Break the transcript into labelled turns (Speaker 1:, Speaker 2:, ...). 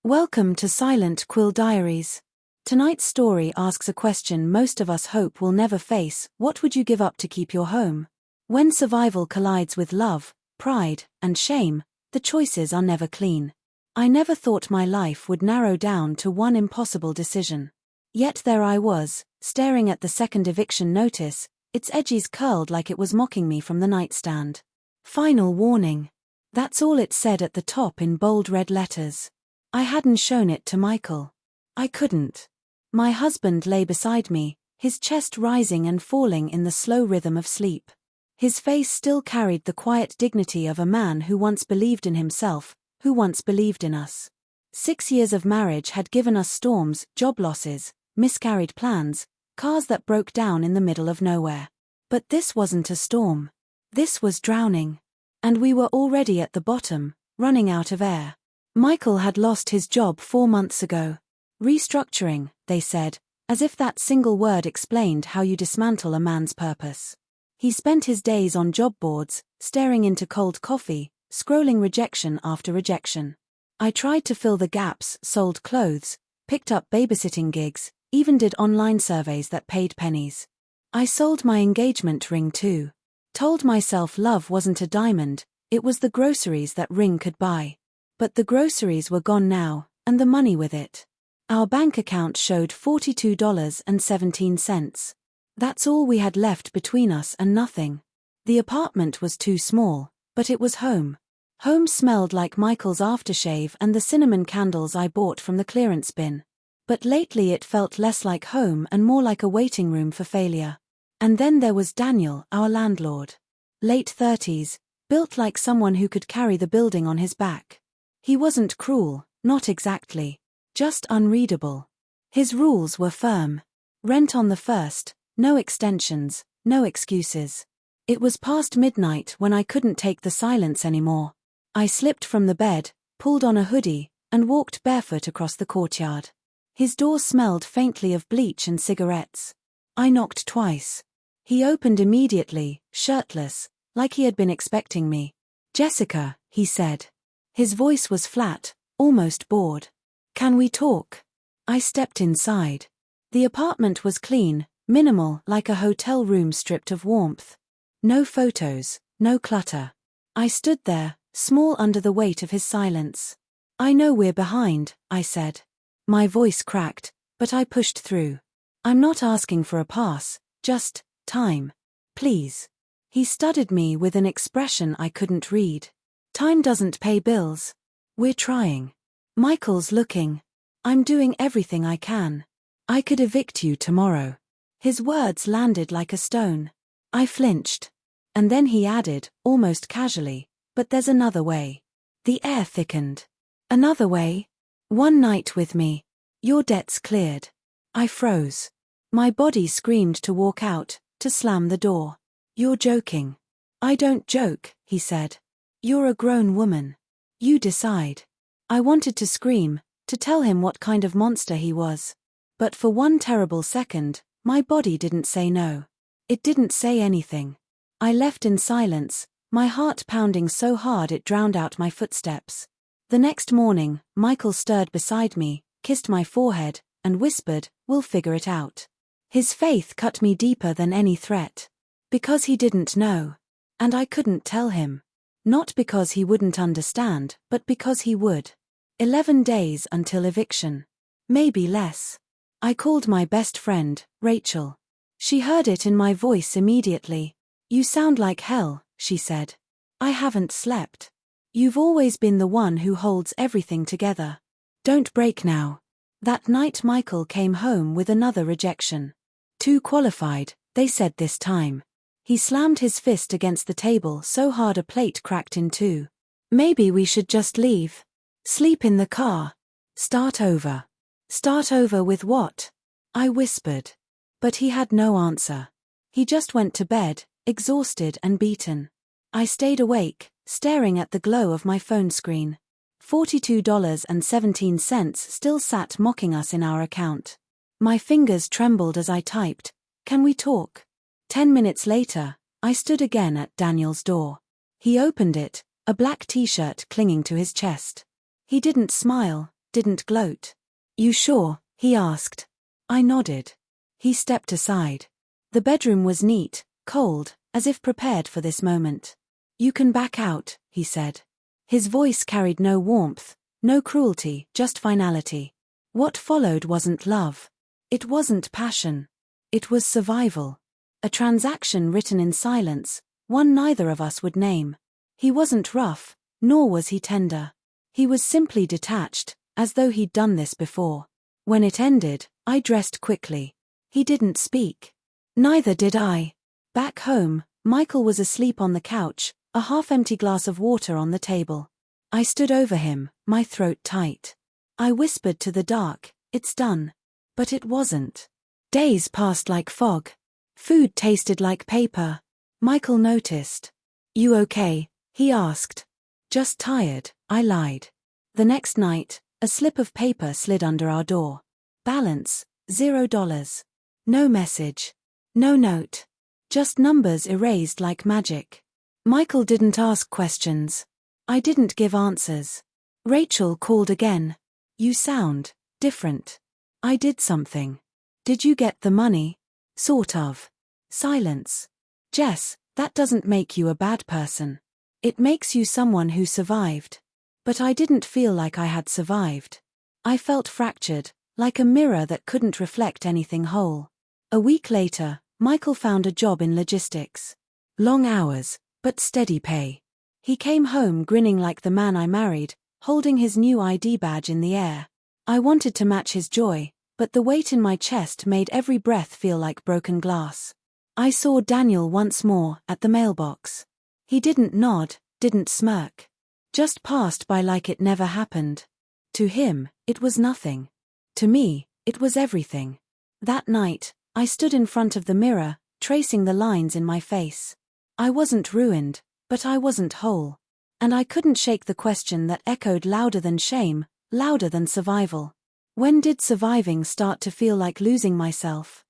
Speaker 1: Welcome to Silent Quill Diaries. Tonight's story asks a question most of us hope we'll never face: what would you give up to keep your home? When survival collides with love, pride, and shame, the choices are never clean. I never thought my life would narrow down to one impossible decision. Yet there I was, staring at the second eviction notice, its edges curled like it was mocking me from the nightstand. Final warning. That's all it said at the top in bold red letters. I hadn't shown it to Michael. I couldn't. My husband lay beside me, his chest rising and falling in the slow rhythm of sleep. His face still carried the quiet dignity of a man who once believed in himself, who once believed in us. 6 years of marriage had given us storms, job losses, miscarried plans, cars that broke down in the middle of nowhere. But this wasn't a storm. This was drowning. And we were already at the bottom, running out of air. Michael had lost his job 4 months ago. Restructuring, they said, as if that single word explained how you dismantle a man's purpose. He spent his days on job boards, staring into cold coffee, scrolling rejection after rejection. I tried to fill the gaps, sold clothes, picked up babysitting gigs, even did online surveys that paid pennies. I sold my engagement ring too. Told myself love wasn't a diamond, it was the groceries that ring could buy. But the groceries were gone now, and the money with it. Our bank account showed $42.17. That's all we had left between us and nothing. The apartment was too small, but it was home. Home smelled like Michael's aftershave and the cinnamon candles I bought from the clearance bin. But lately it felt less like home and more like a waiting room for failure. And then there was Daniel, our landlord. Late 30s, built like someone who could carry the building on his back. He wasn't cruel, not exactly. Just unreadable. His rules were firm. Rent on the first, no extensions, no excuses. It was past midnight when I couldn't take the silence anymore. I slipped from the bed, pulled on a hoodie, and walked barefoot across the courtyard. His door smelled faintly of bleach and cigarettes. I knocked twice. He opened immediately, shirtless, like he had been expecting me. "Jessica," he said. His voice was flat, almost bored. "Can we talk?" I stepped inside. The apartment was clean, minimal, like a hotel room stripped of warmth. No photos, no clutter. I stood there, small under the weight of his silence. "I know we're behind," I said. My voice cracked, but I pushed through. "I'm not asking for a pass, just time. Please." He studied me with an expression I couldn't read. "Time doesn't pay bills. We're trying. Michael's looking. I'm doing everything I can. I could evict you tomorrow." His words landed like a stone. I flinched. And then he added, almost casually, "But there's another way." The air thickened. "Another way? One night with me. Your debt's cleared." I froze. My body screamed to walk out, to slam the door. "You're joking." "I don't joke," he said. "You're a grown woman. You decide." I wanted to scream, to tell him what kind of monster he was. But for one terrible second, my body didn't say no. It didn't say anything. I left in silence, my heart pounding so hard it drowned out my footsteps. The next morning, Michael stirred beside me, kissed my forehead, and whispered, "We'll figure it out." His faith cut me deeper than any threat. Because he didn't know. And I couldn't tell him. Not because he wouldn't understand, but because he would. 11 days until eviction. Maybe less. I called my best friend, Rachel. She heard it in my voice immediately. "You sound like hell," she said. "I haven't slept. You've always been the one who holds everything together. Don't break now." That night Michael came home with another rejection. "Too qualified," they said this time. He slammed his fist against the table so hard a plate cracked in two. "Maybe we should just leave. Sleep in the car. Start over." "Start over with what?" I whispered. But he had no answer. He just went to bed, exhausted and beaten. I stayed awake, staring at the glow of my phone screen. $42.17 still sat mocking us in our account. My fingers trembled as I typed, "Can we talk?" 10 minutes later, I stood again at Daniel's door. He opened it, a black t-shirt clinging to his chest. He didn't smile, didn't gloat. You sure? He asked. I nodded. He stepped aside. The bedroom was neat, cold, as if prepared for this moment. You can back out, he said. His voice carried no warmth, no cruelty, just finality. What followed wasn't love. It wasn't passion. It was survival. A transaction written in silence, one neither of us would name. He wasn't rough, nor was he tender. He was simply detached, as though he'd done this before. When it ended, I dressed quickly. He didn't speak. Neither did I. Back home, Michael was asleep on the couch, a half-empty glass of water on the table. I stood over him, my throat tight. I whispered to the dark, "It's done." But it wasn't. Days passed like fog. Food tasted like paper. Michael noticed. You okay? He asked. Just tired, I lied. The next night, a slip of paper slid under our door. Balance, $0. No message. No note. Just numbers erased like magic. Michael didn't ask questions. I didn't give answers. Rachel called again. You sound different. I did something. Did you get the money? Sort of. Silence. Jess, that doesn't make you a bad person. It makes you someone who survived. But I didn't feel like I had survived. I felt fractured, like a mirror that couldn't reflect anything whole. A week later, Michael found a job in logistics. Long hours, but steady pay. He came home grinning like the man I married, holding his new ID badge in the air. I wanted to match his joy, but the weight in my chest made every breath feel like broken glass. I saw Daniel once more, at the mailbox. He didn't nod, didn't smirk. Just passed by like it never happened. To him, it was nothing. To me, it was everything. That night, I stood in front of the mirror, tracing the lines in my face. I wasn't ruined, but I wasn't whole. And I couldn't shake the question that echoed louder than shame, louder than survival. When did surviving start to feel like losing myself?